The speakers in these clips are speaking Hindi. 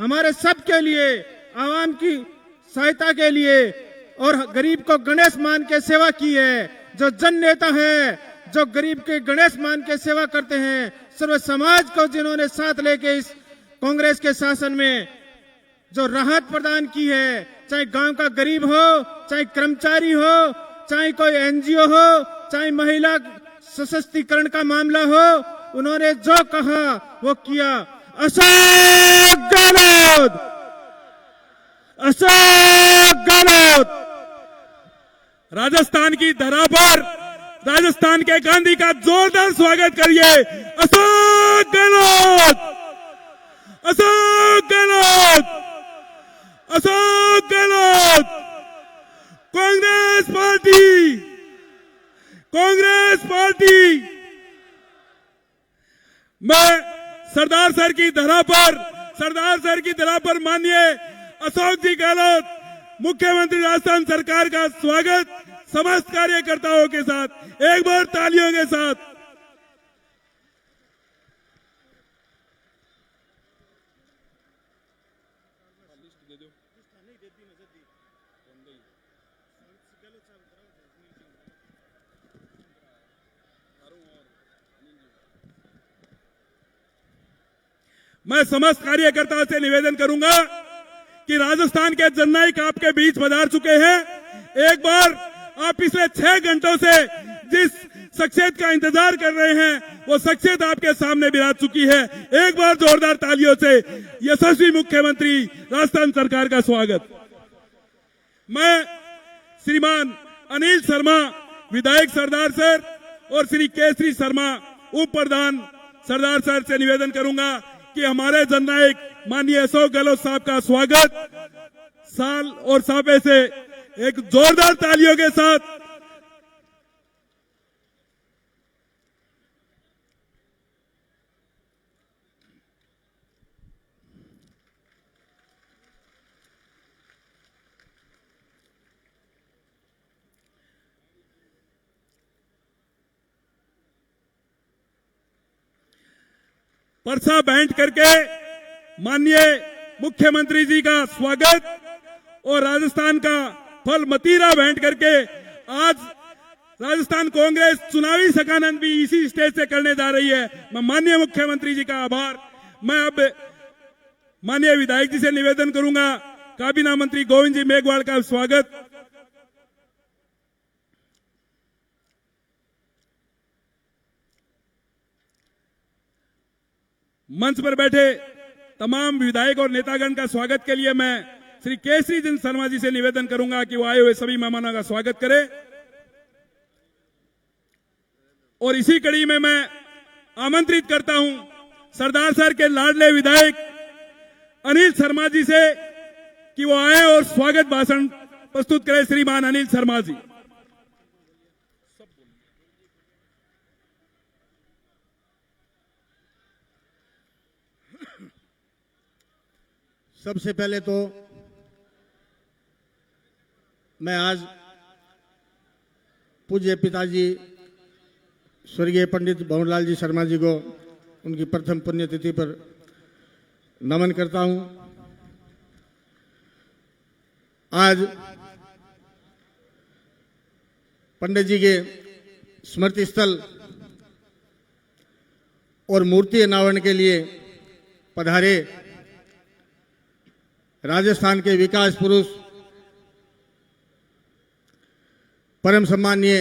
हमारे सब के लिए, आवाम की सहायता के लिए और गरीब को गणेश मान के सेवा की है। जो जन नेता है, जो गरीब के गणेश मान के सेवा करते हैं, सर्व समाज को जिन्होंने साथ लेके इस कांग्रेस के शासन में जो राहत प्रदान की है, चाहे गांव का गरीब हो, चाहे कर्मचारी हो, चाहे कोई एनजीओ हो, चाहे महिला सशक्तिकरण का मामला हो, उन्होंने जो कहा वो किया। अशोक गहलोत, अशोक गहलोत। राजस्थान की धरा पर राजस्थान के गांधी का जोरदार स्वागत करिए। अशोक गहलोत, अशोक गहलोत, अशोक गहलोत। Congress party, Congress party. मैं सरदार सर की धरा पर माननीय अशोक जी गहलोत, मुख्यमंत्री राजस्थान सरकार का स्वागत समस्त कार्यकर्ताओं के साथ एक बार तालियों के साथ। मैं समस्त कार्यकर्ताओं से निवेदन करूंगा कि राजस्थान के जननायक आपके बीच पधार चुके हैं। एक बार आप पिछले 6 घंटों से जिस शख्सियत का इंतजार कर रहे हैं, वो शख्सियत आपके सामने विराज चुकी है। एक बार जोरदार तालियों से यशस्वी मुख्यमंत्री राजस्थान सरकार का स्वागत। मैं श्रीमान अनिल शर्मा विधायक सरदार सर और श्री केसरी शर्मा उप प्रधान सरदार सर से निवेदन करूंगा कि हमारे जननायक माननीय अशोक गहलोत साहब का स्वागत साल और साफे से एक जोरदार तालियों के साथ। परसा बैंड करके माननीय मुख्यमंत्री जी का स्वागत और राजस्थान का फल मतीरा बैंड करके आज राजस्थान कांग्रेस चुनावी सकानंद भी इसी स्टेज से करने जा रही है। मैं माननीय मुख्यमंत्री जी का आभार। मैं अब माननीय विधायक जी से निवेदन करूंगा, काबीना मंत्री गोविंद जी मेघवाल का स्वागत। मंच पर बैठे तमाम विधायक और नेतागण का स्वागत के लिए मैं श्री केसरी चंद्र शर्मा जी से निवेदन करूंगा कि वो आए हुए सभी मेहमानों का स्वागत करें। और इसी कड़ी में मैं आमंत्रित करता हूं सरदार सर के लाडले विधायक अनिल शर्मा जी से कि वो आए और स्वागत भाषण प्रस्तुत करें। श्रीमान अनिल शर्मा जी। सबसे पहले तो मैं आज पूज्य पिताजी स्वर्गीय पंडित भंवरलाल जी शर्मा जी को उनकी प्रथम पुण्यतिथि पर नमन करता हूं। आज पंडित जी के स्मृति स्थल और मूर्ति अनावरण के लिए पधारे राजस्थान के विकास पुरुष परम सम्माननीय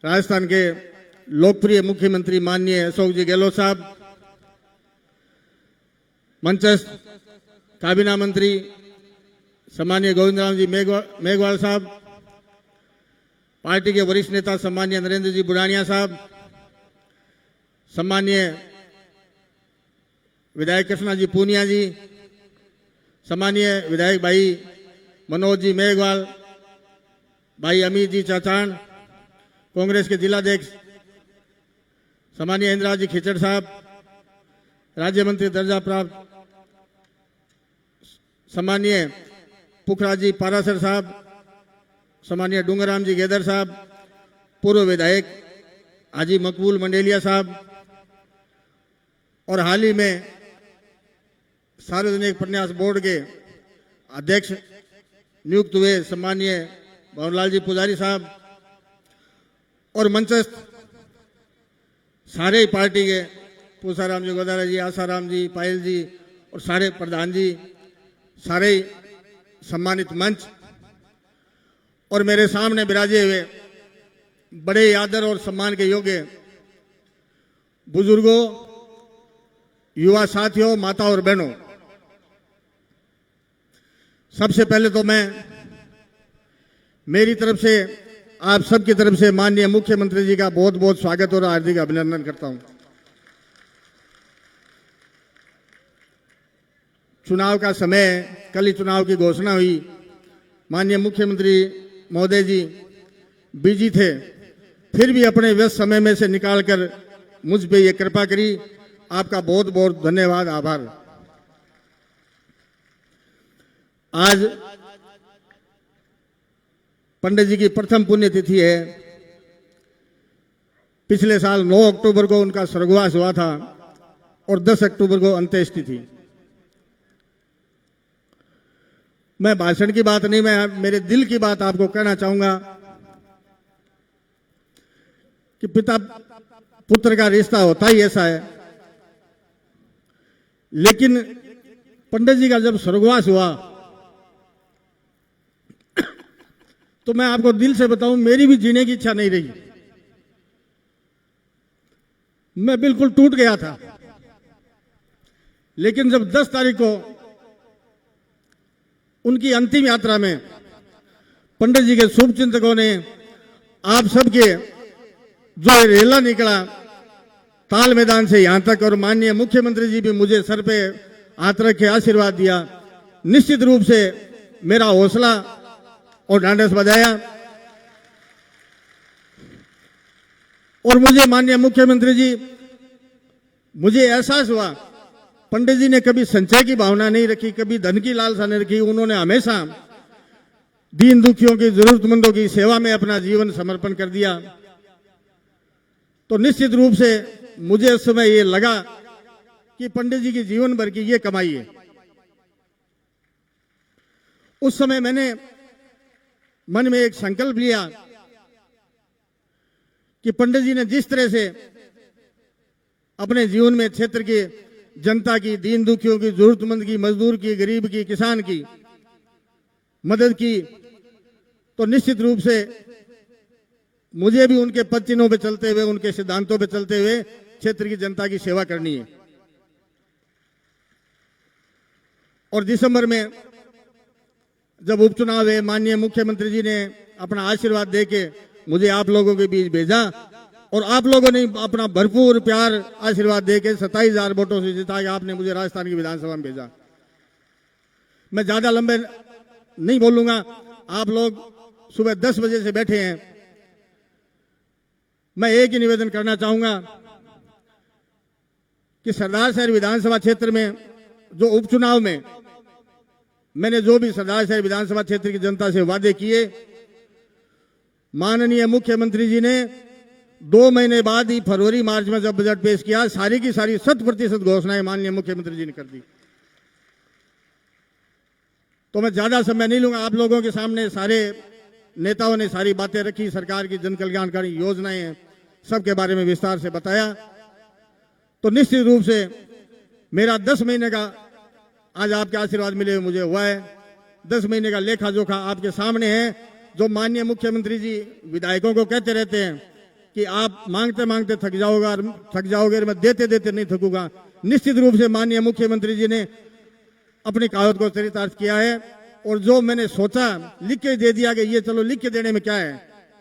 राजस्थान के लोकप्रिय मुख्यमंत्री माननीय अशोक जी गहलोत साहब, मंचस्थ काबीना मंत्री सम्माननीय गोविंद राम जी मेघवाल साहब, पार्टी के वरिष्ठ नेता सम्माननीय नरेंद्र जी बुढ़ानिया साहब, सम्माननीय विधायक कृष्णा जी पूनिया जी, सम्मानीय विधायक भाई मनोज जी मेघवाल, भाई अमित जी चाचान, कांग्रेस के जिलाध्यक्ष सम्मानीय इंदिरा जी खिचड़ साहब, राज्य मंत्री दर्जा प्राप्त सम्मानीय पुखराज जी पारासर साहब, सम्मानीय डूंगराम जी गेदर साहब, पूर्व विधायक हाजी मकबूल मंडेलिया साहब और हाल ही में सार्वजनिक प्रन्यास बोर्ड के अध्यक्ष नियुक्त हुए सम्मानीय भंवरलाल जी पुजारी साहब और मंचस्थ सारे ही पार्टी के पूसाराम जी, गोदारा जी, आसाराम जी, पायल जी और सारे प्रधान जी, सारे ही सम्मानित मंच और मेरे सामने विराजे हुए बड़े आदर और सम्मान के योग्य बुजुर्गों, युवा साथियों, माता और बहनों, सबसे पहले तो मैं मेरी तरफ से आप सबकी तरफ से माननीय मुख्यमंत्री जी का बहुत बहुत स्वागत और हार्दिक अभिनंदन करता हूं। चुनाव का समय, कल ही चुनाव की घोषणा हुई। माननीय मुख्यमंत्री महोदय जी बिजी थे, फिर भी अपने व्यस्त समय में से निकालकर मुझ पे ये कृपा करी। आपका बहुत बहुत धन्यवाद, आभार। आज पंडित जी की प्रथम पुण्यतिथि है। पिछले साल 9 अक्टूबर को उनका स्वर्गवास हुआ था और 10 अक्टूबर को अंत्येष्टि थी। मैं भाषण की बात नहीं, मैं मेरे दिल की बात आपको कहना चाहूंगा कि पिता पुत्र का रिश्ता होता ही ऐसा है। लेकिन पंडित जी का जब स्वर्गवास हुआ तो मैं आपको दिल से बताऊं, मेरी भी जीने की इच्छा नहीं रही। मैं बिल्कुल टूट गया था। लेकिन जब 10 तारीख को उनकी अंतिम यात्रा में पंडित जी के शुभचिंतकों ने आप सबके जो रेला निकला ताल मैदान से यहां तक, और माननीय मुख्यमंत्री जी भी मुझे सर पे हाथ रख के आशीर्वाद दिया, निश्चित रूप से मेरा हौसला और ढांढस बजाया। और मुझे माननीय मुख्यमंत्री जी, मुझे एहसास हुआ पंडित जी ने कभी संचय की भावना नहीं रखी, कभी धन की लालसा नहीं रखी। उन्होंने हमेशा दीन दुखियों की, जरूरतमंदों की सेवा में अपना जीवन समर्पण कर दिया। तो निश्चित रूप से मुझे उस समय ये लगा कि पंडित जी की जीवन भर की ये कमाई है। उस समय मैंने मन में एक संकल्प लिया कि पंडित जी ने जिस तरह से अपने जीवन में क्षेत्र के जनता की, दीन दुखियों की, जरूरतमंद की, मजदूर की, गरीब की, किसान की मदद की, तो निश्चित रूप से मुझे भी उनके पद चिन्हों पे चलते हुए, उनके सिद्धांतों पे चलते हुए क्षेत्र की जनता की सेवा करनी है। और दिसंबर में जब उपचुनाव है, माननीय मुख्यमंत्री जी ने अपना आशीर्वाद देके मुझे आप लोगों के बीच भेजा और आप लोगों ने अपना भरपूर प्यार आशीर्वाद देके 27,000 वोटों से जिता के आपने मुझे राजस्थान की विधानसभा में भेजा। मैं ज्यादा लंबे नहीं बोलूंगा, आप लोग सुबह 10 बजे से बैठे हैं। मैं एक ही निवेदन करना चाहूंगा कि सरदार शहर विधानसभा क्षेत्र में जो उपचुनाव में मैंने जो भी सरदार शहर विधानसभा क्षेत्र की जनता से वादे किए, माननीय मुख्यमंत्री जी ने 2 महीने बाद ही फरवरी मार्च में जब बजट पेश किया, सारी की सारी 100% घोषणाएं माननीय मुख्यमंत्री जी ने कर दी। तो मैं ज्यादा समय नहीं लूंगा। आप लोगों के सामने सारे नेताओं ने सारी बातें रखी, सरकार की जन कल्याणकारी योजनाएं हैं, सबके बारे में विस्तार से बताया। तो निश्चित रूप से मेरा 10 महीने का आज आपके आशीर्वाद मिले मुझे हुआ है। 10 महीने का लेखा जोखा आपके सामने है। जो माननीय मुख्यमंत्री जी विधायकों को कहते रहते हैं कि आप मांगते मांगते थक जाओगे, मैं देते देते नहीं थकूंगा। निश्चित रूप से माननीय मुख्यमंत्री जी ने अपनी कहावत को चरितार्थ किया है। और जो मैंने सोचा लिख के दे दिया कि ये चलो लिख के देने में क्या है,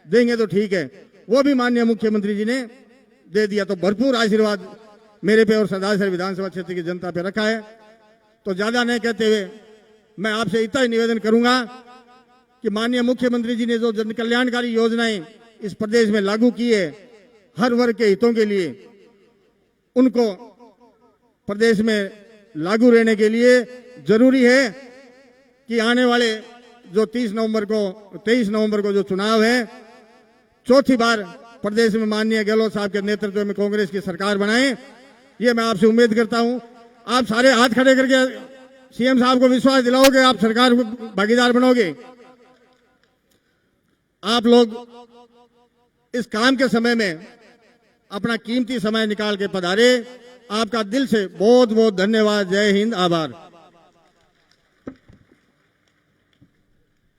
देंगे तो ठीक है, वो भी माननीय मुख्यमंत्री जी ने दे दिया। तो भरपूर आशीर्वाद मेरे पे और सरदार शहर विधानसभा क्षेत्र की जनता पे रखा है। तो ज्यादा नहीं कहते हुए मैं आपसे इतना ही निवेदन करूंगा कि माननीय मुख्यमंत्री जी ने जो जन कल्याणकारी योजनाएं इस प्रदेश में लागू की है हर वर्ग के हितों के लिए, उनको प्रदेश में लागू रहने के लिए जरूरी है कि आने वाले जो 23 नवंबर को जो चुनाव है, चौथी बार प्रदेश में माननीय गहलोत साहब के नेतृत्व में कांग्रेस की सरकार बनाए। ये मैं आपसे उम्मीद करता हूं। आप सारे हाथ खड़े करके सीएम साहब को विश्वास दिलाओगे, आप सरकार में भागीदार बनोगे। आप लोग इस काम के समय में अपना कीमती समय निकाल के पधारे, आपका दिल से बहुत बहुत धन्यवाद। जय हिंद, आभार।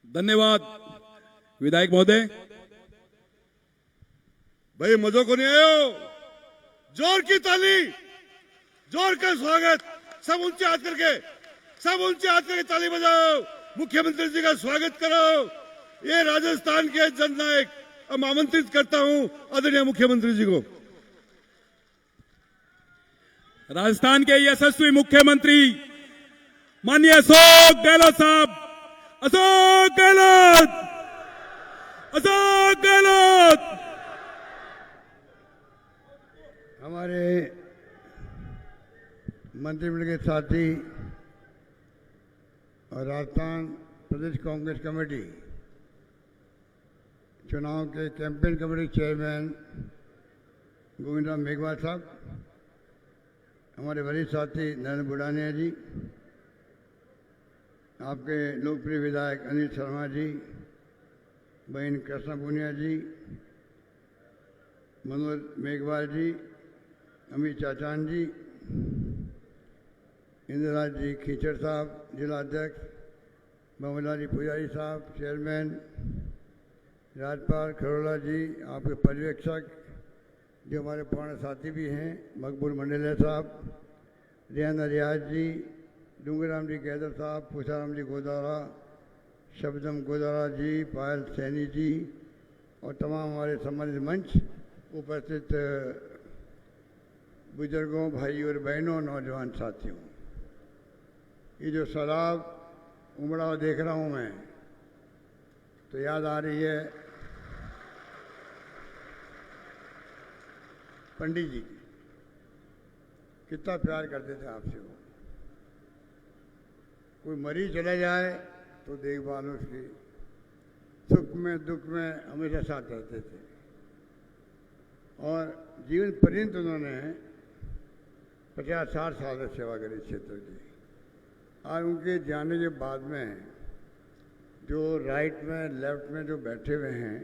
धन्यवाद विधायक महोदय। भाई मजो को नहीं आयो, जोर की ताली, जोर का स्वागत, सब ऊंचे हाथ करके ताली बजाओ, मुख्यमंत्री जी का स्वागत करो। ये राजस्थान के जननायक, अब आमंत्रित करता हूं आदरणीय मुख्यमंत्री जी को। राजस्थान के यशस्वी मुख्यमंत्री माननीय अशोक गहलोत साहब, अशोक गहलोत, अशोक गहलोत। हमारे मंत्रिमंडल के साथी और राजस्थान प्रदेश कांग्रेस कमेटी चुनाव के campaign committee chairman Govind Ram Meghwal साहब, हमारे वरिष्ठ साथी नरेंद्र बुढ़ानिया जी, आपके लोकप्रिय विधायक अनिल शर्मा जी, बहन कृष्णा पूनिया जी, मनोज मेघवाल जी, अमित चाचान जी, इंद्रराज जी खीचड़ साहब जिला अध्यक्ष, बमला जी पुजारी साहब चेयरमैन, राजपाल खरोला जी आपके पर्यवेक्षक, जो हमारे पुराने साथी भी हैं, मकबूल मंडलिया साहब, रियाना रियाज जी, डूंगराम जी कैदर साहब, पूछाराम जी गोदारा, शबदम गोदारा जी, पायल सैनी जी और तमाम हमारे सम्मानित मंच, उपस्थित बुजुर्गों, भाई और बहनों, नौजवान साथियों, ये जो सैलाब उमड़ा हुआ देख रहा हूं मैं, तो याद आ रही है पंडित जी की, कितना प्यार करते थे आपसे वो। कोई मरीज चला जाए तो देखभाल उसकी, सुख में दुख में हमेशा साथ रहते थे और जीवन पर्यंत उन्होंने 50-60 साल से सेवा करी क्षेत्र की। आज उनके जाने के बाद में जो राइट में लेफ्ट में जो बैठे हुए हैं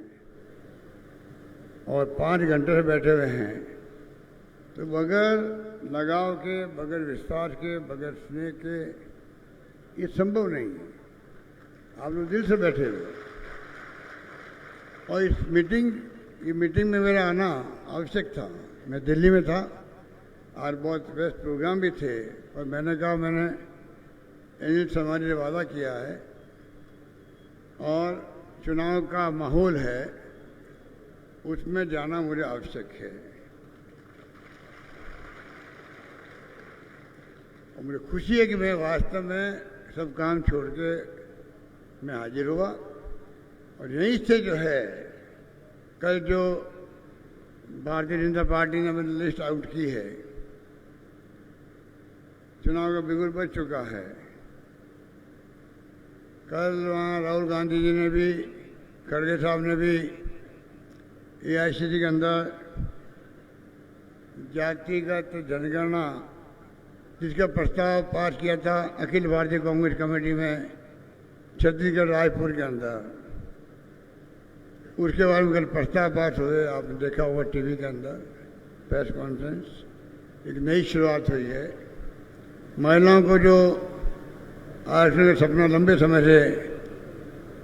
और 5 घंटे से बैठे हुए हैं, तो बगैर लगाव के, बगैर विश्वास के, बगैर स्नेह के ये संभव नहीं है। आप लोग दिल से बैठे हुए और इस मीटिंग में मेरा आना आवश्यक था। मैं दिल्ली में था और बहुत बेस्ट प्रोग्राम भी थे और मैंने कहा मैंने अनिल शर्मा जी ने वादा किया है और चुनाव का माहौल है, उसमें जाना मुझे आवश्यक है। और मुझे खुशी है कि मैं वास्तव में सब काम छोड़ के मैं हाजिर हुआ और यहीं से जो है कल जो भारतीय जनता पार्टी ने अपनी लिस्ट आउट की है, चुनाव का बिगुल बच चुका है। कल वहाँ राहुल गांधी जी ने भी, खड़गे साहब ने भी AICC के अंदर जातिगत जनगणना जिसका प्रस्ताव पास किया था अखिल भारतीय कांग्रेस कमेटी में छत्तीसगढ़ रायपुर के अंदर, उसके बारे में कल प्रस्ताव पास हुए। आपने देखा होगा टीवी के अंदर प्रेस कॉन्फ्रेंस। एक नई शुरुआत हुई है। महिलाओं को जो आरक्षण का सपना लंबे समय से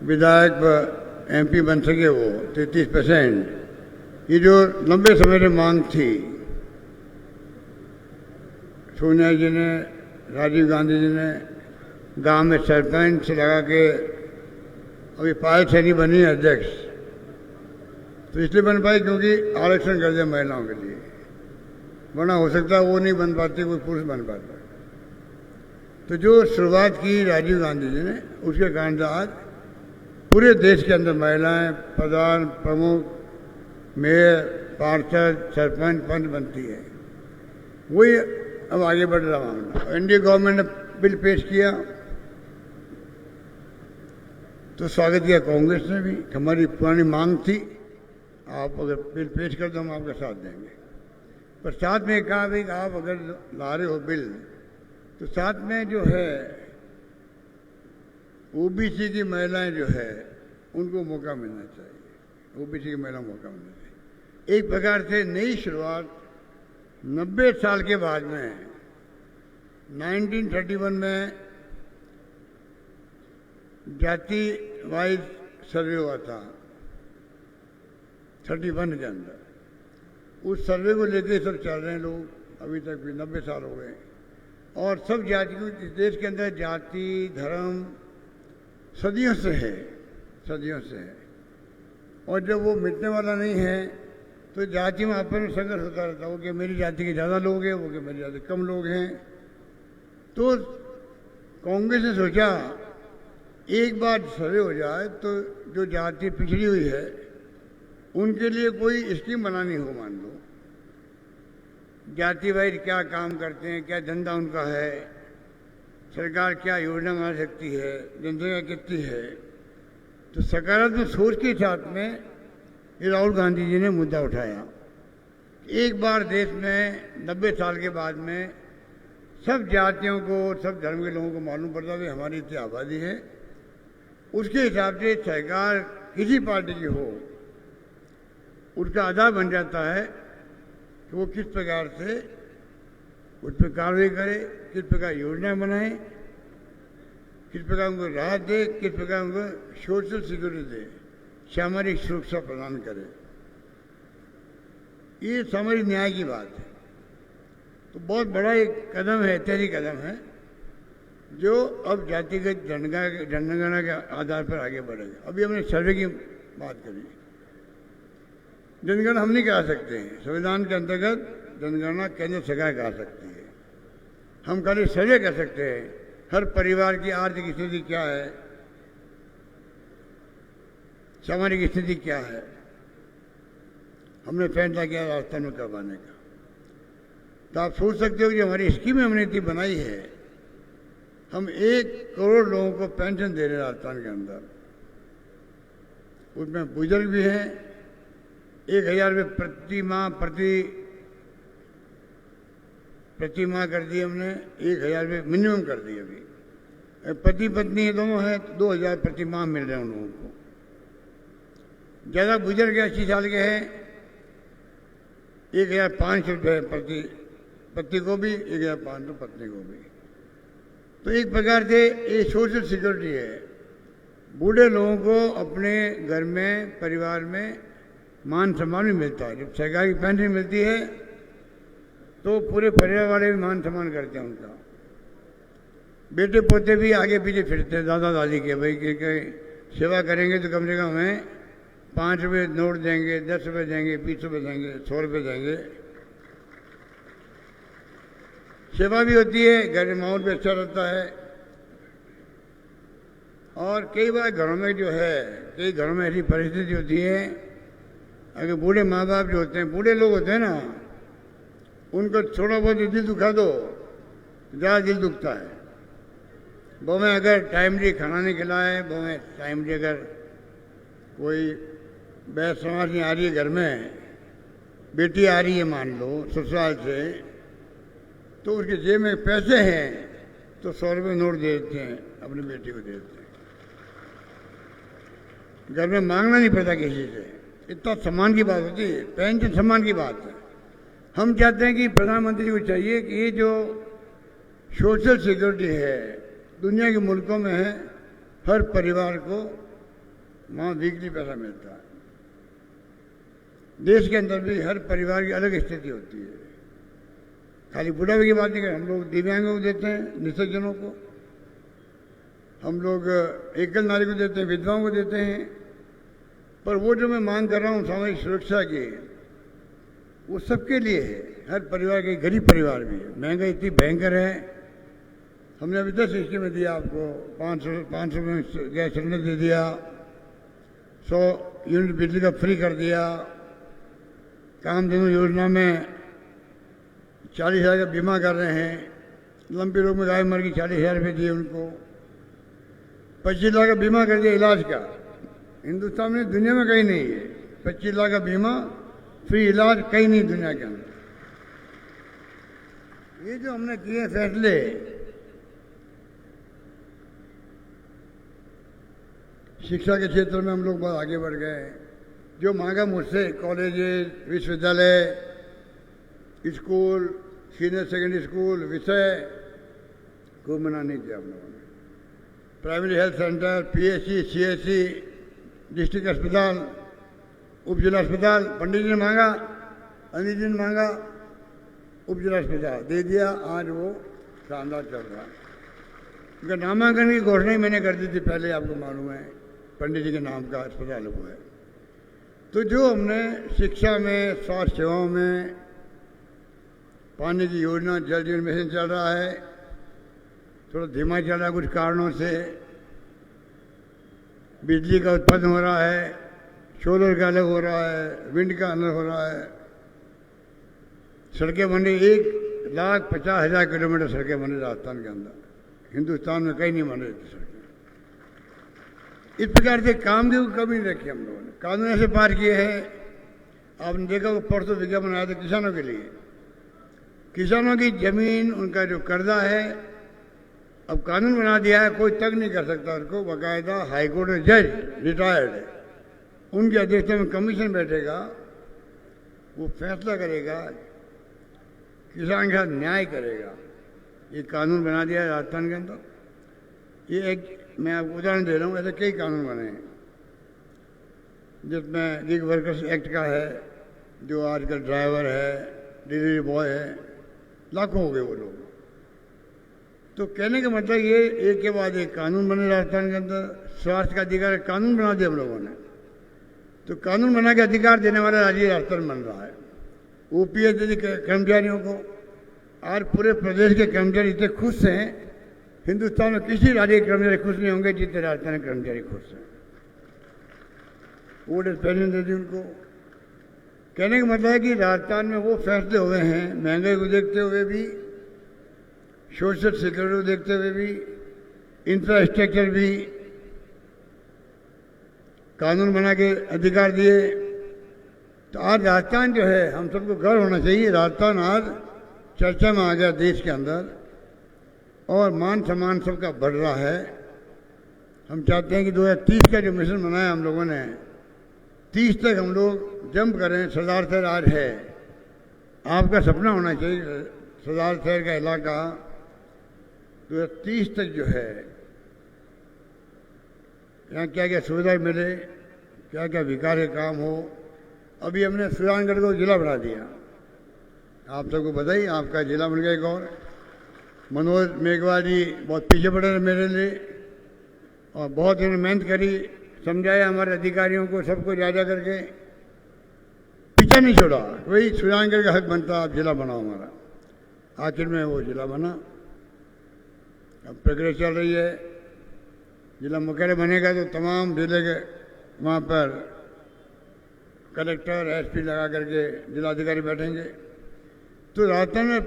विधायक MP बन सके वो 33%, ये जो लंबे समय से मांग थी, सोनिया जी ने, राजीव गांधी जी ने गांव में सरपंच से लगा के, अभी पायल सैनी बनी है अध्यक्ष, तो इसलिए बन पाई क्योंकि आरक्षण कर दिया महिलाओं के लिए, वरना हो सकता है वो नहीं बन पाती, कोई पुरुष बन पाता। तो जो शुरुआत की राजीव गांधी जी ने, उसके कारण से आज पूरे देश के अंदर महिलाएं प्रधान, प्रमुख, मेयर, पार्षद, सरपंच, पंच बनती है। वही अब आगे बढ़ रहा मामला। NDA गवर्नमेंट ने बिल पेश किया तो स्वागत किया कांग्रेस ने भी। हमारी पुरानी मांग थी, आप अगर बिल पेश कर दो हम आपका साथ देंगे, पर साथ में कहा भाई आप अगर ला रहे हो बिल तो साथ में जो है ओबीसी की महिलाएं जो है उनको मौका मिलना चाहिए, ओबीसी की महिला मौका मिलना चाहिए। एक प्रकार से नई शुरुआत 90 साल के बाद में 1931 में जाति वाइज सर्वे हुआ था 31 के अंदर, उस सर्वे को लेके सब चल रहे हैं लोग, अभी तक भी 90 साल हो गए। और सब जाति को इस देश के अंदर जाति धर्म सदियों से है, सदियों से है, और जब वो मिटने वाला नहीं है तो जाति में आपस में संघर्ष होता रहता है, वो कि मेरी जाति के ज़्यादा लोग हैं, वो कि मेरी जाति कम लोग हैं। तो कांग्रेस ने सोचा एक बार सर्वे हो जाए तो जो जाति पिछड़ी हुई है उनके लिए कोई स्कीम बनानी हो, मान लो जाति वाइज क्या काम करते हैं, क्या धंधा उनका है, सरकार क्या योजना बना सकती है, जनसंख्या कितनी है। तो सकारात्मक सोच के साथ में ये राहुल गांधी जी ने मुद्दा उठाया। एक बार देश में 90 साल के बाद में सब जातियों को, सब धर्म के लोगों को मालूम पड़ता है हमारी इतनी आबादी है, उसके हिसाब से सरकार किसी पार्टी की हो उसका आधार बन जाता है कि वो किस प्रकार से उस पर कार्रवाई करे, किस प्रकार योजना बनाए, किस प्रकार उनको राहत दे, किस प्रकार उनको सोशल सिक्योरिटी दे, सामाजिक सुरक्षा प्रदान करे। ये सामाजिक न्याय की बात है। तो बहुत बड़ा एक कदम है, ऐतिहासिक कदम है जो अब जातिगत जनगणना के आधार पर आगे बढ़ेगा। अभी हमने सर्वे की बात करी, जनगणना हम नहीं करा सकते हैं, संविधान के अंतर्गत जनगणना केंद्र सरकार करा सकती है। हम खाली सर्वे कर सकते हैं, हर परिवार की आर्थिक स्थिति क्या है, सामाजिक स्थिति क्या है। हमने फैसला किया राजस्थान में करवाने का। तो आप सोच सकते हो कि हमारी स्कीम हमने इतनी बनाई है, हम 1 करोड़ लोगों को पेंशन दे रहे हैं राजस्थान के अंदर, उसमें बुजुर्ग भी हैं, 1000 रुपये प्रति माह कर दिए हमने, 1000 रुपये मिनिमम कर दिए। अभी पति पत्नी दोनों हैं तो 2000 प्रति माह मिल रहे हैं उन लोगों को। ज़्यादा बुजुर्ग 80 साल के हैं 1500 रुपये प्रति पति को भी, 1500 पत्नी को भी। तो एक प्रकार से ये सोशल सिक्योरिटी है। बूढ़े लोगों को अपने घर में, परिवार में मान सम्मान भी मिलता है। जब सरकार की पेंशन मिलती है तो पूरे परिवार वाले भी मान सम्मान करते हैं उनका। बेटे पोते भी आगे पीछे फिरते हैं दादा दादी के, भाई के सेवा करेंगे तो कम से कम हमें 5 रुपये नोट देंगे, 10 रुपये देंगे, 20 रुपये देंगे, 100 रुपये देंगे। सेवा भी होती है, घर में माहौल भी अच्छा रहता है। और कई बार घरों में जो है, कई घरों में ऐसी परिस्थिति होती है, अगर बूढ़े माँ बाप जो होते हैं, बूढ़े लोग होते हैं ना, उनको थोड़ा बहुत दिल दुखा दो, ज़्यादा दिल दुखता है। वो में अगर टाइमली खाना नहीं खिलाए, वो में टाइमली अगर कोई बैठ समाज नहीं आ रही है, घर में बेटी आ रही है मान लो ससुराल से, तो उसके जेब में पैसे हैं तो 100 रुपये नोट दे देते हैं, अपनी बेटी को दे देते हैं। घर में मांगना नहीं पड़ता किसी से, इतना सम्मान की बात होती है। पेंशन सम्मान की बात है। हम चाहते हैं कि प्रधानमंत्री को चाहिए कि ये जो सोशल सिक्योरिटी है दुनिया के मुल्कों में है, हर परिवार को वहाँ वीकली पैसा मिलता है। देश के अंदर भी हर परिवार की अलग स्थिति होती है। खाली बुढ़ापे की बात नहीं करें, हम लोग दिव्यांगों को देते हैं, निःशक्तजनों को, हम लोग एकल नारी को देते हैं, विधवाओं को देते हैं। पर वो जो मैं मांग कर रहा हूँ सामाजिक सुरक्षा की, वो सबके लिए है, हर परिवार के, गरीब परिवार भी है। महंगाई इतनी भयंकर है, हमने अभी 10 स्कीम में दिया आपको, 500 में गैस सिलेंडर दे दिया, 100 यूनिट बिजली का फ्री कर दिया, कामधेनु योजना में 40,000 का बीमा कर रहे हैं, लंबी रोग में गाय मर गई 40,000 रुपये दिए उनको, 25 लाख का बीमा कर दिया इलाज का। हिंदुस्तान में दुनिया में कहीं नहीं है 25 लाख का बीमा, फ्री इलाज कहीं नहीं दुनिया के अंदर। ये जो हमने किए फैसले, शिक्षा के क्षेत्र में हम लोग बहुत आगे बढ़ गए हैं। जो मांगा मुझसे कॉलेजेस, विश्वविद्यालय, स्कूल, सीनियर सेकेंडरी स्कूल, विषय को मना नहीं किया हम लोगों ने। Primary health centre, PHC, CHC, district अस्पताल, उप जिला अस्पताल, पंडित जी ने मांगा, अनिल जी ने मांगा, उप जिला अस्पताल दे दिया। आज वो शानदार चल रहा है। उनका नामांकन की घोषणा ही मैंने कर दी थी पहले, आपको मालूम है, पंडित जी के नाम का अस्पताल हुआ है। तो जो हमने शिक्षा में, स्वास्थ्य सेवाओं में, पानी की योजना, जल जीवन मिशन चल रहा है, थोड़ा धीमा चल रहा है कुछ कारणों से, बिजली का उत्पादन हो रहा है, सोलर का अलग हो रहा है, विंड का अलग हो रहा है, सड़कें बन रही, 1,50,000 किलोमीटर सड़कें बन रही राजस्थान के अंदर, हिंदुस्तान में कहीं नहीं बन रही थी सड़कें। इस प्रकार से काम की कमी नहीं रखी हम लोगों ने, कानून ऐसे पार किए हैं। आपने देखा वो परसों विज्ञापन आया था किसानों के लिए, किसानों की जमीन, उनका जो कर्जा है, अब कानून बना दिया है, कोई तक नहीं कर सकता उसको। बाकायदा हाईकोर्ट में जज रिटायर्ड है, उनकी अध्यक्षता में कमीशन बैठेगा, वो फैसला करेगा, किसान के साथ न्याय करेगा। ये कानून बना दिया है राजस्थान के अंदर। ये एक मैं आपको उदाहरण दे रहा हूँ, ऐसे कई कानून बने हैं, जिसमें गिग वर्कर्स एक्ट का है, जो आजकल ड्राइवर है, डिलीवरी बॉय है, लाखों हो गए वो लोग। तो कहने का मतलब ये एक के बाद एक कानून बने राजस्थान के अंदर। स्वास्थ्य का अधिकार कानून बना दिया हम लोगों ने। तो कानून बना के अधिकार देने वाला राज्य राजस्थान बन रहा है। ओपीएस दे दी कर्मचारियों को। आज पूरे प्रदेश के कर्मचारी इतने खुश हैं, हिंदुस्तान में किसी राज्य के कर्मचारी खुश नहीं होंगे जितने राजस्थान के कर्मचारी खुश हैं। ओल्ड एज पेंशन दे दी उनको। कहने का मतलब है कि राजस्थान में वो फैसले हुए हैं, महंगाई को देखते हुए भी, सोशल सिक्योरिटी को देखते हुए भी, इंफ्रास्ट्रक्चर भी, कानून बना के अधिकार दिए। तो आज राजस्थान जो है, हम सबको गर्व होना चाहिए, राजस्थान आज चर्चा में आ गया देश के अंदर, और मान सम्मान सबका बढ़ रहा है। हम चाहते हैं कि 2030 का जो मिशन बनाया हम लोगों ने, 30 तक हम लोग जंप करें। सरदार शहर आज है, आपका सपना होना चाहिए सरदार शहर का इलाका 2030 तक जो है, यहाँ क्या क्या सुविधाएं मिले, क्या क्या विकास के काम हो। अभी हमने सुजानगढ़ को जिला बना दिया, आप सबको बताइए, आपका जिला बन गया एक और। मनोज मेघवाल जी बहुत पीछे पड़े रहे मेरे लिए, और बहुत इन्होंने मेहनत करी, समझाया हमारे अधिकारियों को, सबको जा करके, पीछा नहीं छोड़ा। वही सुजानगढ़ का हक बनता, आप जिला बनाओ हमारा। आखिर में वो जिला बना। अब प्रक्रिया चल रही है, जिला मुख्यालय बनेगा तो तमाम जिले के वहाँ पर कलेक्टर, एसपी लगा करके जिलाधिकारी बैठेंगे। तो राजस्थान में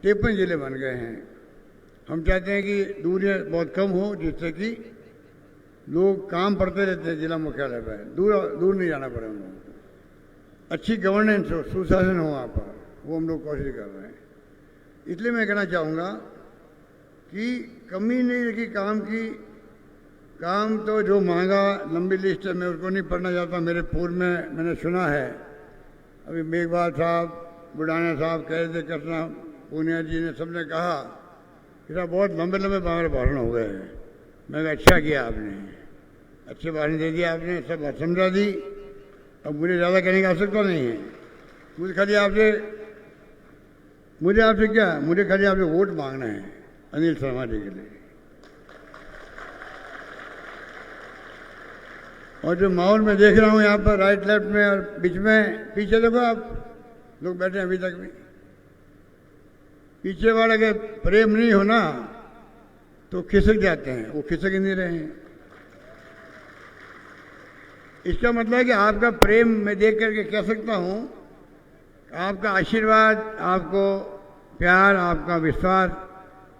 53 जिले बन गए हैं। हम चाहते हैं कि दूरियाँ बहुत कम हो, जिससे कि लोग काम पड़ते रहते हैं जिला मुख्यालय पर, दूर नहीं जाना पड़े उन लोगों को। अच्छी गवर्नेंस हो, सुशासन हो वहाँ पर, वो हम लोग कोशिश कर रहे हैं। इसलिए मैं कहना चाहूँगा कि कमी नहीं रखी काम की। काम तो जो मांगा, लंबी लिस्ट है, मैं उसको नहीं पढ़ना चाहता। मेरे पूर्व में मैंने सुना है, अभी मेघवाल साहब, बुढ़ाना साहब कह रहे थे, कृष्णा पूनिया जी ने, सबने कहा कि साहब बहुत लंबे लंबे हमारे भाषण हो गए हैं। मैं कहा अच्छा किया आपने, अच्छे भाषण दे दिया आपने, सब बात समझा दी। अब मुझे ज़्यादा कहने की आवश्यकता नहीं है। मुझे खाली आपसे वोट मांगना है अनिल शर्मा जी के लिए। और जो माहौल में देख रहा हूँ यहाँ पर राइट लेफ्ट में और बीच में, पीछे देखो आप लोग बैठे हैं अभी तक भी, पीछे वाले के प्रेम नहीं हो ना तो खिसक जाते हैं, वो खिसक ही नहीं रहे हैं। इसका मतलब है कि आपका प्रेम मैं देख करके कह सकता हूँ, आपका आशीर्वाद, आपको प्यार, आपका विश्वास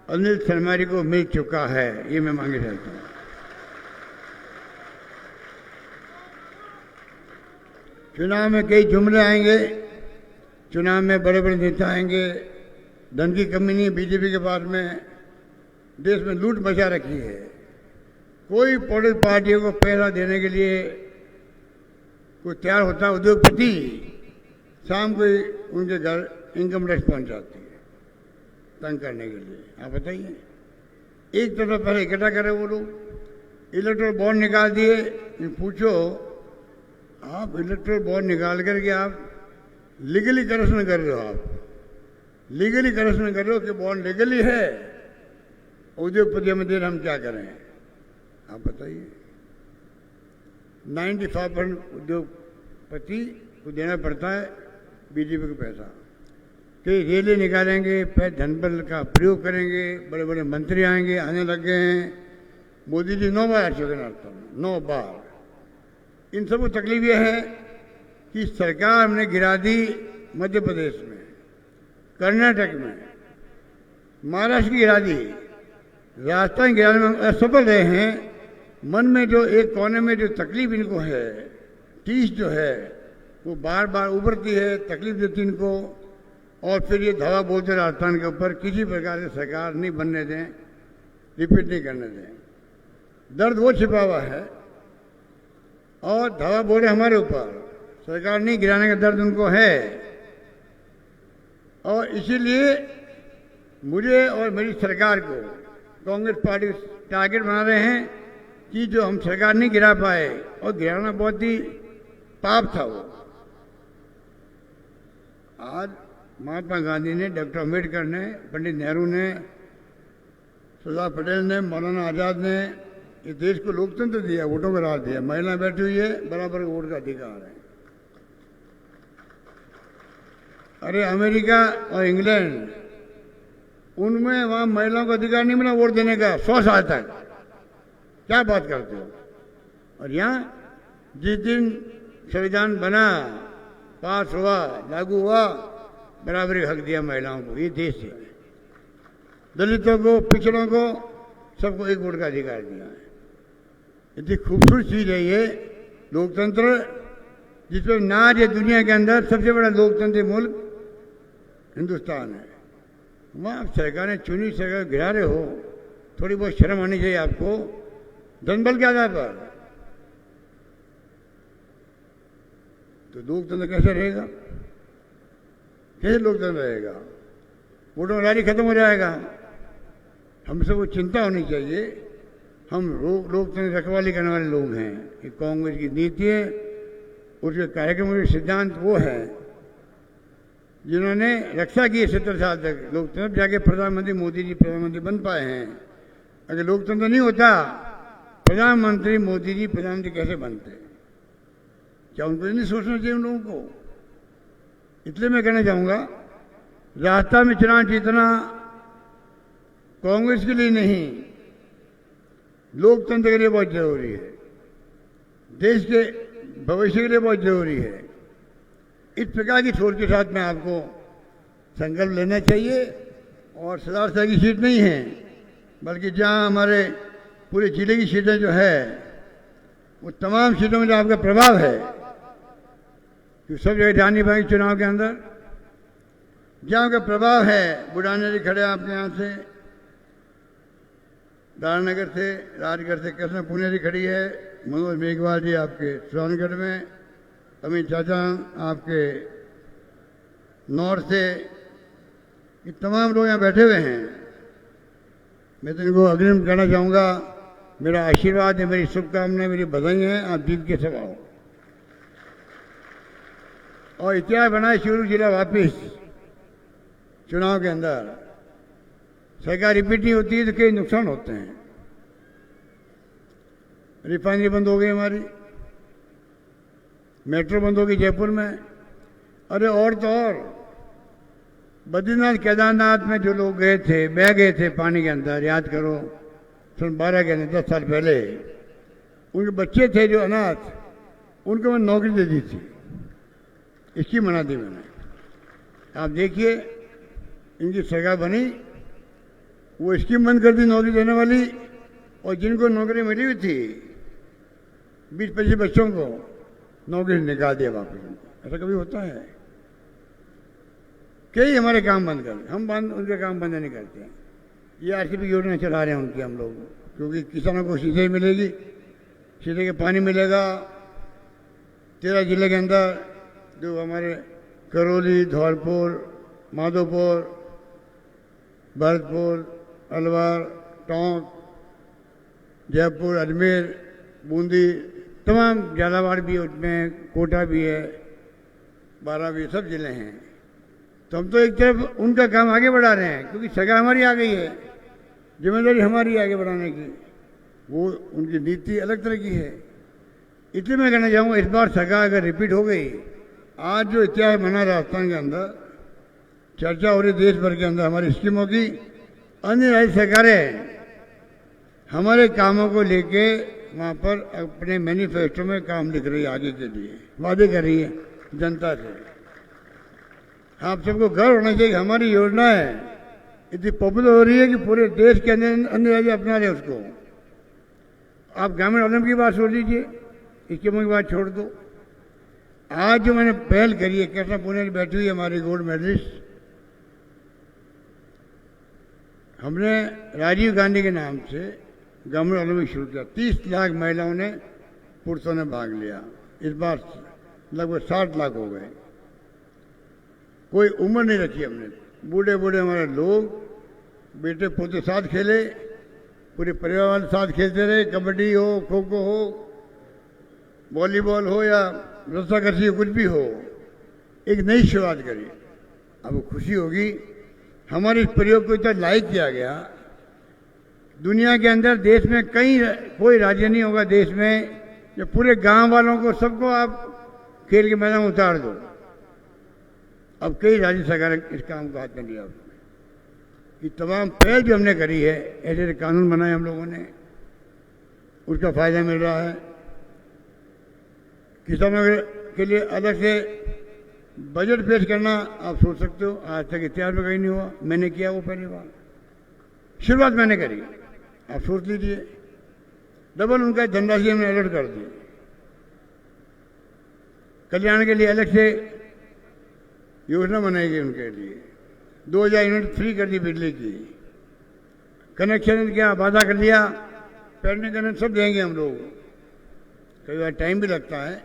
अनिल शर्मा जी को मिल चुका है, ये मैं मांगे चाहता हूँ। चुनाव में कई जुमले आएंगे, चुनाव में बड़े बड़े नेता आएंगे, धन की कमी नहीं है बीजेपी के पास में, देश में लूट मचा रखी है, कोई पॉलिटिकल पार्टियों को पैसा देने के लिए कोई तैयार होता है उद्योगपति, शाम को उनके घर इनकम टैक्स पहुंचाती है तंग करने के लिए। आप बताइए, एक तरफ पहले इकट्ठा करे वो लोग, इलेक्ट्रोल बॉन्ड निकाल दिए। पूछो आप इलेक्ट्रोल बॉन्ड निकाल करके आप लीगली करप्शन कर रहे हो, आप लीगली करप्शन कर रहे हो कि बॉन्ड लीगली है, उद्योगपतियों में देर हम क्या करें? आप बताइए। 95% उद्योगपति को देना पड़ता है बीजेपी को पैसा, कि रैली निकालेंगे, फिर धनबल का प्रयोग करेंगे, बड़े बड़े मंत्री आएंगे, आने लग गए हैं। मोदी जी 9 बार आ चुके हैं, 9 बार। इन सबको तकलीफ यह है कि सरकार हमने गिरा दी मध्य प्रदेश में, कर्नाटक में, महाराष्ट्र की गिरा दी, राजस्थान गिराने में असफल रहे हैं। मन में जो एक कोने में जो तकलीफ इनको है, टीस जो है, वो बार बार उभरती है, तकलीफ देती इनको, और फिर ये धावा बोलते राजस्थान के ऊपर किसी प्रकार से सरकार नहीं बनने दें, रिपीट नहीं करने दें। दर्द वो छिपा हुआ है और धावा बोले हमारे ऊपर, सरकार नहीं गिराने का दर्द उनको है। और इसीलिए मुझे और मेरी सरकार को कांग्रेस पार्टी टारगेट बना रहे हैं कि जो हम सरकार नहीं गिरा पाए, और गिराना बहुत ही पाप था वो। आज महात्मा गांधी ने, डॉक्टर अम्बेडकर ने, पंडित नेहरू ने, सरदार पटेल ने, मौलाना आजाद ने इस देश को लोकतंत्र दिया, वोटों का राज दिया। महिला बैठी हुई है, बराबर वोट का अधिकार है। अरे अमेरिका और इंग्लैंड, उनमें वहां महिलाओं को अधिकार नहीं मिला वोट देने का 100 साल तक। क्या बात करते हो? और यहाँ जिस दिन संविधान बना, पास हुआ, लागू हुआ, बराबरी हक दिया महिलाओं को। ये देश है, दलितों को, पिछड़ों को, सबको एक वोट का अधिकार दिया है। इतनी खूबसूरत चीज है ये लोकतंत्र, जिसमें नाज है दुनिया के अंदर सबसे बड़ा लोकतंत्र मुल्क हिंदुस्तान है। वहां सरकार ने चुनी, सरकार गिरा रहे हो, थोड़ी बहुत शर्म आनी चाहिए आपको। धनबल के आधार पर तो लोकतंत्र कैसे रहेगा? कैसे लोकतंत्र रहेगा? वोटों की खत्म हो जाएगा। हमसे वो चिंता होनी चाहिए। हम लोकतंत्र रखवाली करने वाले लोग हैं। ये कांग्रेस की नीति है, उसके कार्यक्रम के सिद्धांत वो है जिन्होंने रक्षा की 70 साल तक लोकतंत्र, जाके प्रधानमंत्री मोदी जी प्रधानमंत्री बन पाए हैं। अगर लोकतंत्र नहीं होता, प्रधानमंत्री मोदी जी प्रधानमंत्री कैसे बनते? क्या उनको नहीं सोचना चाहिए उन लोगों को? इसलिए मैं कहना चाहूंगा, राजस्थान में चुनाव जीतना कांग्रेस के लिए नहीं, लोकतंत्र के लिए बहुत जरूरी है, देश के भविष्य के लिए बहुत जरूरी है। इस प्रकार की सोच के साथ में आपको संकल्प लेना चाहिए। और सरदार की सीट नहीं है, बल्कि जहां हमारे पूरे जिले की सीटें जो है, वो तमाम सीटों में जो आपका प्रभाव है, कि सब जगह जा नहीं पाएंगे चुनाव के अंदर। जहां का प्रभाव है, बुढ़ाने जी खड़े आपके यहाँ से, दारानगर से, राजगढ़ से कृष्ण पुणे जी खड़ी है, मनोज मेघवाल जी आपके सोनगढ़ में, अमित चाचा आपके नॉर्थ से, ये तमाम लोग यहाँ बैठे हुए हैं। मैं तो इनको अग्रिम कहना चाहूँगा, मेरा आशीर्वाद है, मेरी शुभकामनाएं, मेरी बधाई हैं। आप जीत के सब आओ और इतिहास बनाए शुरू जिला वापिस चुनाव के अंदर। सरकार रिपीट नहीं होती है तो कई नुकसान होते हैं। रिफाइनरी बंद हो गई हमारी, मेट्रो बंद हो गई जयपुर में। अरे और तो और, बद्रीनाथ केदारनाथ में जो लोग गए थे, बह गए थे पानी के अंदर, याद करो, सन 12 के अंदर 10 साल पहले, उनके बच्चे थे जो अनाथ, उनको मैंने नौकरी दे दी थी, स्कीम बना दी मैंने। आप देखिए, इनकी सरकार बनी, वो स्कीम बंद कर दी नौकरी देने वाली, और जिनको नौकरी मिली हुई थी 20-25 बच्चों को नौकरी निकाल दिया वापस। ऐसा कभी होता है? कई हमारे काम बंद कर, हम बंद, उनके काम बंद नहीं करते हैं। ये आरसीपी योजना चला रहे हैं उनकी हम लोग, क्योंकि किसानों को सीधे ही मिलेगी, सीधे के पानी मिलेगा। 13 जिले के अंदर जो हमारे करौली, धौलपुर, माधोपुर, भरतपुर, अलवर, टोंक, जयपुर, अजमेर, बूंदी, तमाम झालावाड़ भी उसमें, कोटा भी है, बारह भी, सब जिले हैं। तो हम तो एक तरफ उनका काम आगे बढ़ा रहे हैं, क्योंकि सरकार हमारी आ गई है, जिम्मेदारी हमारी आगे बढ़ाने की। वो उनकी नीति अलग तरह की है। इसलिए मैं कहना चाहूँगा, इस बार सरकार अगर रिपीट हो गई, आज जो इतिहास बना राजस्थान के अंदर, चर्चा हो रही देश भर के अंदर हमारी स्कीमों की, अन्य राज्य सरकारें हमारे कामों को लेके वहाँ पर अपने मैनिफेस्टो में काम लिख रही है, आगे के लिए वादे कर रही है जनता से। आप सबको गर्व होना चाहिए, हमारी योजना है इतनी पॉपुलर हो रही है कि पूरे देश के अंदर अन्य राज्य अपना रहे उसको। आप ग्रामीण उद्यम की बात सोच लीजिए, स्कीमों की बात छोड़ दो। आज जो मैंने पहल करी है, कृष्णा पुणे की बैठी हुई है हमारी गोल्ड मेडलिस्ट, हमने राजीव गांधी के नाम से ग्रामीण ओलंपिक शुरू किया। 30 लाख महिलाओं ने, पुरुषों ने भाग लिया। इस बार लगभग 60 लाख हो गए। कोई उम्र नहीं रखी हमने, बूढ़े बूढ़े हमारे लोग, बेटे पोते साथ खेले, पूरे परिवार वाले साथ खेलते रहे। कबड्डी हो, खो खो हो, वॉलीबॉल हो या रस्साकशी हो, कुछ भी हो, एक नई शुरुआत करी। अब खुशी होगी, हमारे इस प्रयोग को इतना लाइक किया गया। दुनिया के अंदर देश में कहीं कोई राज्य नहीं होगा देश में जो पूरे गांव वालों को सबको आप खेल के मैदान में उतार दो। अब कई राज्य सरकार इस काम को हाथ में लिया। ये तमाम पहल जो हमने करी है, ऐसे कानून बनाए हम लोगों ने, उसका फायदा मिल रहा है। किसानों के लिए अलग से बजट पेश करना आप सोच सकते हो, आज तक इतिहास में कहीं नहीं हुआ। मैंने किया वो पहली बार, शुरुआत मैंने करी। आप सोच लीजिए, डबल उनका धनराशि हमने अलर्ट कर दी। कल्याण के लिए अलग से योजना बनाई गई उनके लिए। 2000 यूनिट फ्री कर दी बिजली की। कनेक्शन क्या वादा कर दिया, पेंडिंग कनेक्शन सब देंगे हम लोग। कई बार टाइम भी लगता है,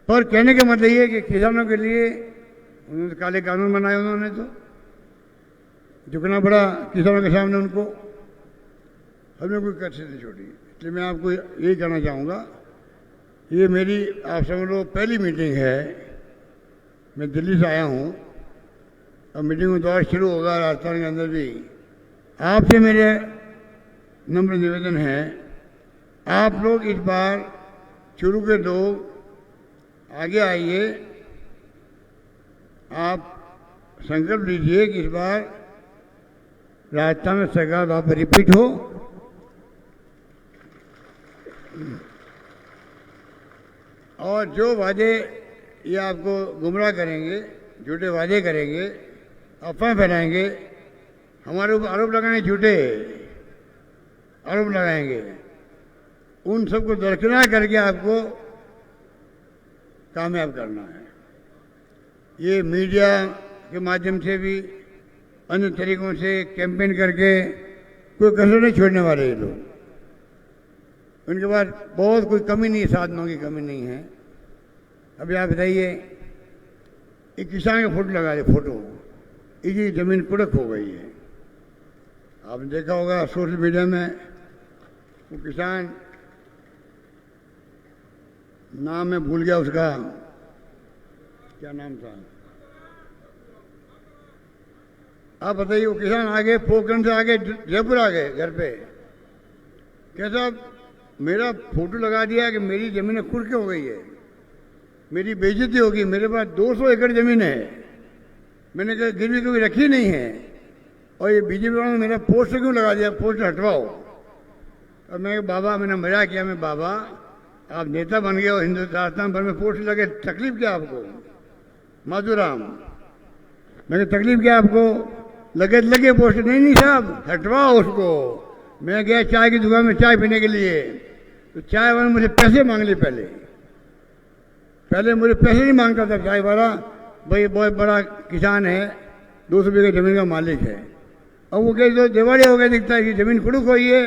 पर कहने का मतलब ये है कि किसानों के लिए उन्होंने काले कानून बनाए, उन्होंने तो झुकना पड़ा किसानों के सामने उनको। हमने कोई कसर नहीं छोड़ी। इसलिए मैं आपको यही कहना चाहूँगा, ये मेरी आप समझ लो पहली मीटिंग है। मैं दिल्ली से आया हूँ, अब मीटिंग में दौर शुरू होगा राजस्थान के अंदर भी। आपसे मेरे नम्र निवेदन है, आप लोग इस बार शुरू के लोग आगे आइए। आप संकल्प लीजिए कि इस बार राजस्थान में सरकार वापस रिपीट हो। और जो वादे ये आपको गुमराह करेंगे, झूठे वादे करेंगे, अफवाह फैलाएंगे, हमारे ऊपर आरोप लगाएंगे, झूठे आरोप लगाएंगे, उन सबको दरकिनार करके आपको कामयाब करना है। ये मीडिया के माध्यम से भी, अन्य तरीकों से कैंपेन करके कोई कसर नहीं छोड़ने वाले ये लोग। उनके पास बहुत कोई कमी नहीं है, साधनों की कमी नहीं है। अभी आप बताइए, एक किसान का फोटो लगा दे, फोटो, इसकी जमीन कुड़क हो गई है। आपने देखा होगा सोशल मीडिया में, वो किसान, नाम मैं भूल गया उसका, क्या नाम था, आप बताइए। वो किसान आगे पोखरण से आगे जयपुर आ गए घर पे, कैसा मेरा फोटो लगा दिया कि मेरी जमीन कुड़के हो गई है, मेरी बेइज्जती होगी, मेरे पास 200 एकड़ जमीन है, मैंने कहा गिरवी कभी रखी नहीं है, और ये बीजेपी वालों ने मेरा पोस्टर क्यों लगा दिया, पोस्टर हटवाओ। और मैं बाबा, मैंने मजाक किया, मैं बाबा आप नेता बन गए हो, हिंदुस्तान भर में पोस्टर लगे, तकलीफ क्या आपको? माधुराम, मैंने तकलीफ क्या आपको? लगे पोस्टर, नहीं साहब हटवाओ उसको। मैं गया चाय की दुकान में चाय पीने के लिए, तो चाय वाला मुझे पैसे मांग लिए। पहले मुझे पैसे नहीं मांगता था चाय वाला, भाई बहुत बड़ा किसान है, 200 बीघे जमीन का मालिक है। अब वो कहे तो दिवालिया हो गया दिखता है कि जमीन खुड़क हुई है,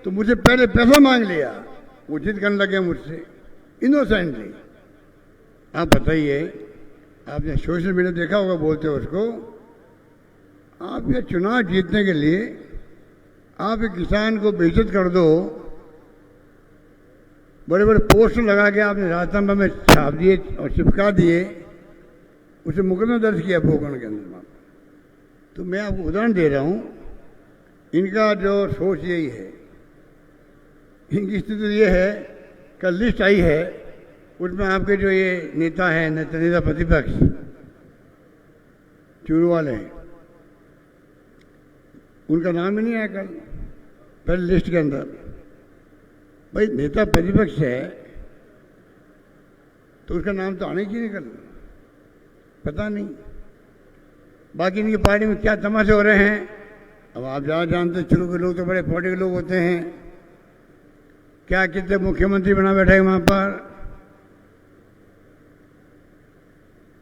तो मुझे पहले पैसा मांग लिया, उचित करने लगे मुझसे इनोसेंटली। आप बताइए, आपने सोशल मीडिया देखा होगा बोलते हो उसको, आप ये चुनाव जीतने के लिए आप एक किसान को बेइज्जत कर दो, बड़े बड़े पोस्टर लगा के आपने राजस्थान में छाप दिए और चिपका दिए, उसे मुकदमा दर्ज किया पोखरण के अंदर। तो मैं आपको उदाहरण दे रहा हूं, इनका जो सोच यही है, इनकी स्थिति ये है, कल लिस्ट आई है, उसमें आपके जो ये नेता हैं, नेता प्रतिपक्ष चूरू वाले हैं, उनका नाम ही नहीं आया कल पहले लिस्ट के अंदर। भाई नेता प्रतिपक्ष है तो उसका नाम तो आने की नहीं कल, पता नहीं बाकी इनकी पार्टी में क्या तमाशे हो रहे हैं। अब आप ज़्यादा जानते, चूरू के लोग तो बड़े पार्टी के लोग होते हैं, क्या कितने मुख्यमंत्री बना बैठे हैं वहां पर।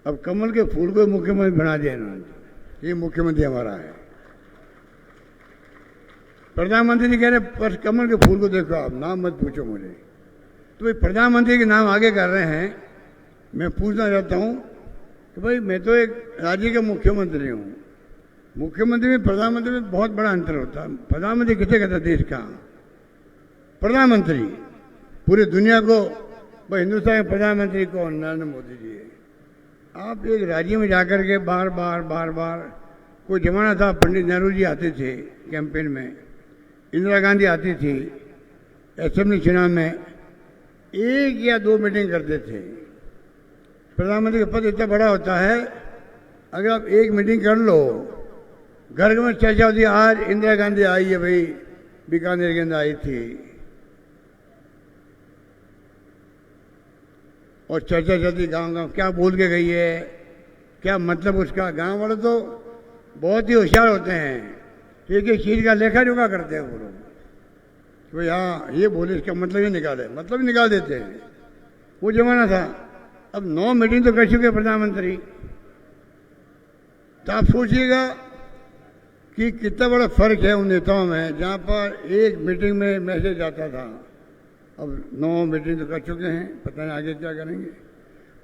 अब कमल के फूल को मुख्यमंत्री बना दिया इन्होंने, ये मुख्यमंत्री हमारा है। प्रधानमंत्री जी कह रहे पर कमल के फूल को देखो, आप नाम मत पूछो मुझे। तो भाई प्रधानमंत्री के नाम आगे कर रहे हैं। मैं पूछना चाहता हूं कि भाई मैं तो एक राज्य का मुख्यमंत्री हूं, मुख्यमंत्री में प्रधानमंत्री में बहुत बड़ा अंतर होता है। प्रधानमंत्री किसे कहता है देश का? प्रधानमंत्री पूरी दुनिया को, भाई हिंदुस्तान के प्रधानमंत्री कौन? नरेंद्र मोदी जी है। आप एक राज्य में जाकर के बार बार कोई जमाना था, पंडित नेहरू जी आते थे कैंपेन में, इंदिरा गांधी आती थी असेंबली चुनाव में, 1 या 2 मीटिंग करते थे। प्रधानमंत्री का पद इतना बड़ा होता है, अगर आप 1 मीटिंग कर लो, घर में चर्चा होती है, आज इंदिरा गांधी आई है, भाई बीकानेर के अंदर आई थी, और चर्चा चलती गांव क्या बोल के गई है, क्या मतलब उसका। गांव वाले तो बहुत ही होशियार होते हैं, एक एक चीज का लेखा जोखा करते हैं वो लोग, तो हाँ ये बोले इसका मतलब ही निकाल देते हैं। वो जमाना था। अब 9 मीटिंग तो कर चुके प्रधानमंत्री। तो आप सोचिएगा कि कितना बड़ा फर्क है उन नेताओं में, जहां पर 1 मीटिंग में मैसेज आता था, अब 9 मीटिंग तो कर चुके हैं, पता नहीं आगे क्या करेंगे।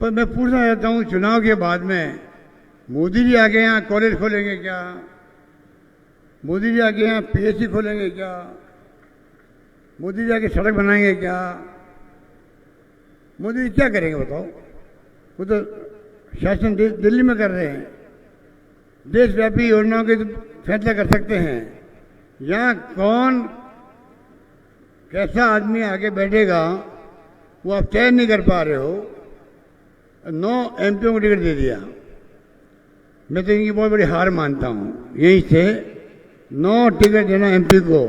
पर मैं पूछना चाहता हूं, चुनाव के बाद में मोदी जी आगे यहाँ कॉलेज खोलेंगे क्या? मोदी जी आगे यहाँ पीएचसी खोलेंगे क्या? मोदी जी आगे सड़क बनाएंगे क्या? मोदी जी क्या करेंगे बताओ? वो तो शासन दिल्ली में कर रहे हैं, देशव्यापी योजनाओं के फैसला कर सकते हैं। यहाँ कौन कैसा आदमी आगे बैठेगा वो आप तय नहीं कर पा रहे हो। 9 एमपीओ को टिकट दे दिया। मैं तो इनकी बहुत बड़ी हार मानता हूँ। यहीं से 9 टिकट देना एमपी को,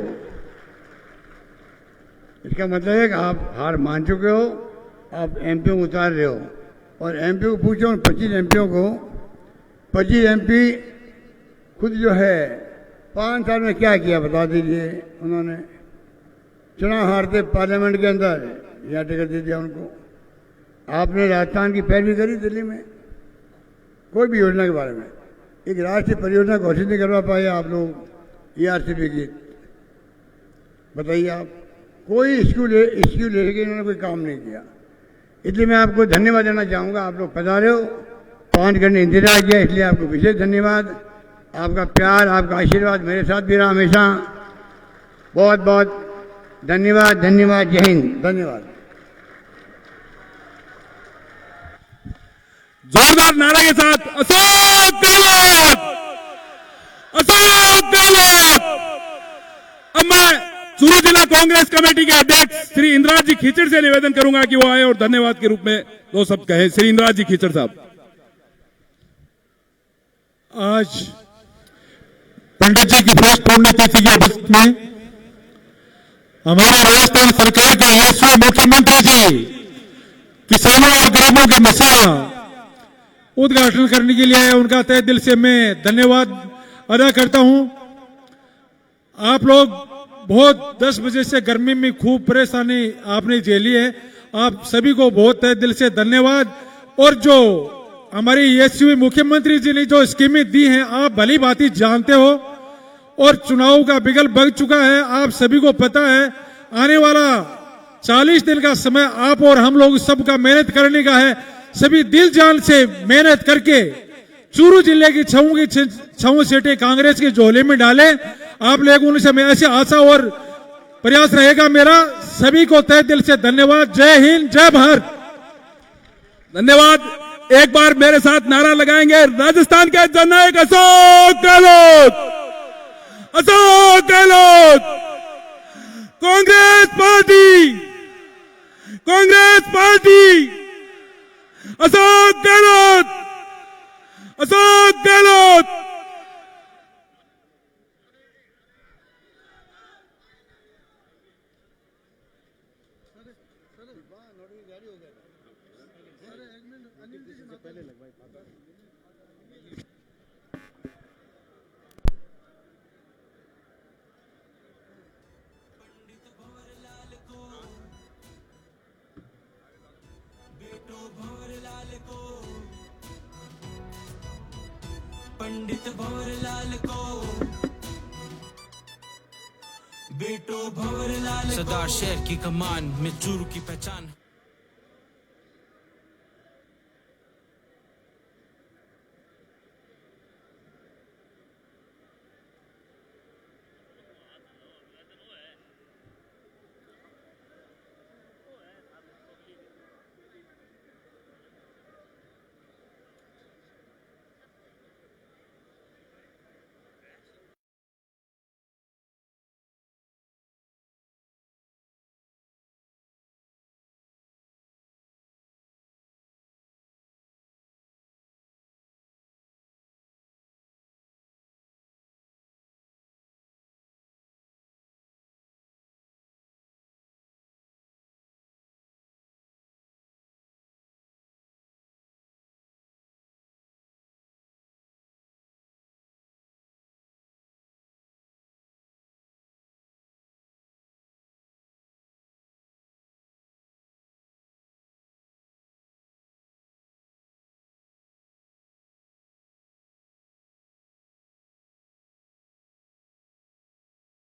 इसका मतलब है कि आप हार मान चुके हो, आप एमपीओ को उतार रहे हो। और एमपी को पूछो, 25 एमपीओ को, 25 एमपी खुद जो है 5 साल में क्या किया बता दीजिए। उन्होंने चुनाव हारते पार्लियामेंट के अंदर, यहाँ टिकट दे दिया उनको। आपने राजस्थान की पैरवी करी दिल्ली में, कोई भी योजना के बारे में एक राष्ट्रीय परियोजना घोषित नहीं करवा पाए आप लोग। ERCP की बताइए आप, कोई स्कूल लेके इन्होंने कोई काम नहीं किया। इसलिए मैं आपको धन्यवाद देना चाहूँगा। आप लोग पधारे हो, 5 घंटे इंतजार किया, इसलिए आपको विशेष धन्यवाद। आपका प्यार, आपका आशीर्वाद मेरे साथ भी रहा हमेशा। बहुत बहुत धन्यवाद। जय हिंद। धन्यवाद। जोरदार नारा के साथ अशोक गहलोत, अशोक गहलोत। अब मैं चूरू जिला कांग्रेस कमेटी के अध्यक्ष श्री इंद्राज जी खीचड़ से निवेदन करूंगा कि वो आए और धन्यवाद के रूप में 2 शब्द कहें। श्री इंद्राज जी खीचड़ साहब। आज पंडित जी की फर्स्ट पुण्यतिथि के अवसर में हमारे राजस्थान सरकार के यशस्वी मुख्यमंत्री जी किसानों और गरीबों की मसला उद्घाटन करने के लिए आए। उनका तहे दिल से मैं धन्यवाद अदा करता हूं। आप लोग बहुत 10 बजे से गर्मी में खूब परेशानी आपने झेली है, आप सभी को बहुत तहे दिल से धन्यवाद। और जो हमारी यशस्वी मुख्यमंत्री जी ने जो स्कीमें दी हैं, आप भली भांति जानते हो, और चुनाव का बिगल बग चुका है। आप सभी को पता है आने वाला 40 दिन का समय आप और हम लोग सबका मेहनत करने का है। सभी दिल जान से मेहनत करके चूरू जिले की छऊ सीटें कांग्रेस के झोले में डाले। आप लोगों से मैं ऐसी आशा और प्रयास रहेगा मेरा। सभी को तहे दिल से धन्यवाद। जय हिंद, जय भारत। धन्यवाद। एक बार मेरे साथ नारा लगाएंगे, राजस्थान के जननायक अशोक गहलोत, अशोक गहलोत, कांग्रेस पार्टी, कांग्रेस पार्टी, अशोक गहलोत, अशोक गहलोत। पंडित भंवरलाल को, बेटो भंवरलाल को, सदा शहर की कमान में चूरू की पहचान।